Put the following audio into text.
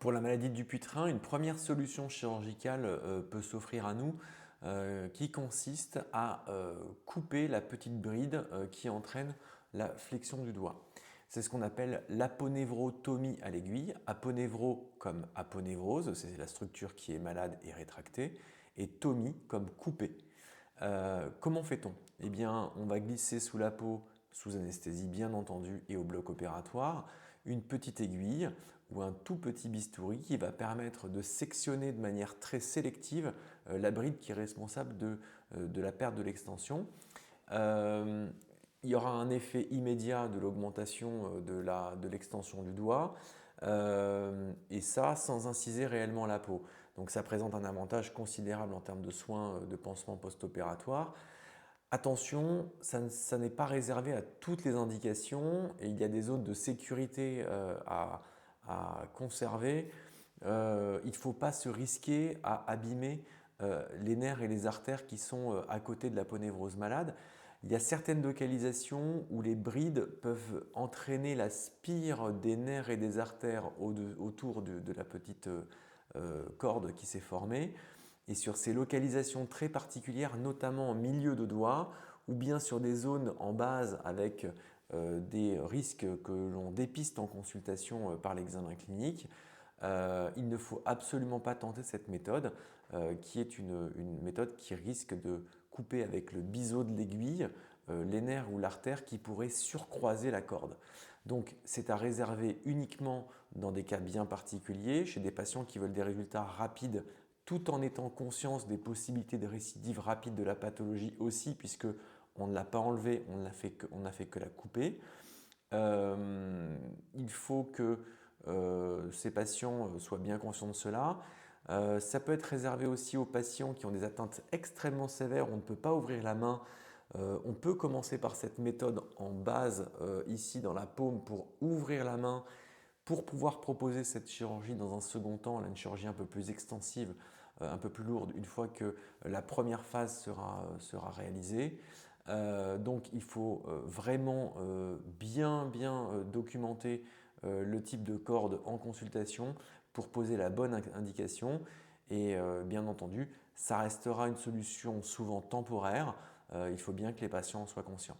Pour la maladie de Dupuytren, une première solution chirurgicale peut s'offrir à nous qui consiste à couper la petite bride qui entraîne la flexion du doigt. C'est ce qu'on appelle l'aponévrotomie à l'aiguille. Aponévro comme aponévrose, c'est la structure qui est malade et rétractée, et tomie comme couper. Comment fait-on? Eh bien, on va glisser sous la peau, sous anesthésie bien entendu et au bloc opératoire, une petite aiguille ou un tout petit bistouri qui va permettre de sectionner de manière très sélective la bride qui est responsable de la perte de l'extension. Euh, il y aura un effet immédiat de l'augmentation de l'extension du doigt, et ça sans inciser réellement la peau. Donc ça présente un avantage considérable en termes de soins de pansement post-opératoire. Attention, ça n'est pas réservé à toutes les indications et il y a des zones de sécurité à conserver. Il ne faut pas se risquer à abîmer les nerfs et les artères qui sont à côté de l'aponévrose malade. Il y a certaines localisations où les brides peuvent entraîner la spire des nerfs et des artères autour de la petite corde qui s'est formée. Et sur ces localisations très particulières, notamment en milieu de doigt, ou bien sur des zones en base avec des risques que l'on dépiste en consultation par l'examen clinique, il ne faut absolument pas tenter cette méthode, qui est une méthode qui risque de couper avec le biseau de l'aiguille les nerfs ou l'artère qui pourrait surcroiser la corde. Donc c'est à réserver uniquement dans des cas bien particuliers, chez des patients qui veulent des résultats rapides tout en étant conscience des possibilités de récidive rapide de la pathologie aussi, puisque on ne l'a pas enlevée, on n'a fait que la couper. Il faut que ces patients soient bien conscients de cela. Ça peut être réservé aussi aux patients qui ont des atteintes extrêmement sévères, on ne peut pas ouvrir la main. On peut commencer par cette méthode en base ici dans la paume pour ouvrir la main pour pouvoir proposer cette chirurgie dans un second temps, là, une chirurgie un peu plus extensive, un peu plus lourde, une fois que la première phase sera réalisée. Donc il faut vraiment bien documenter le type de corde en consultation pour poser la bonne indication. Et bien entendu, ça restera une solution souvent temporaire. Il faut bien que les patients en soient conscients.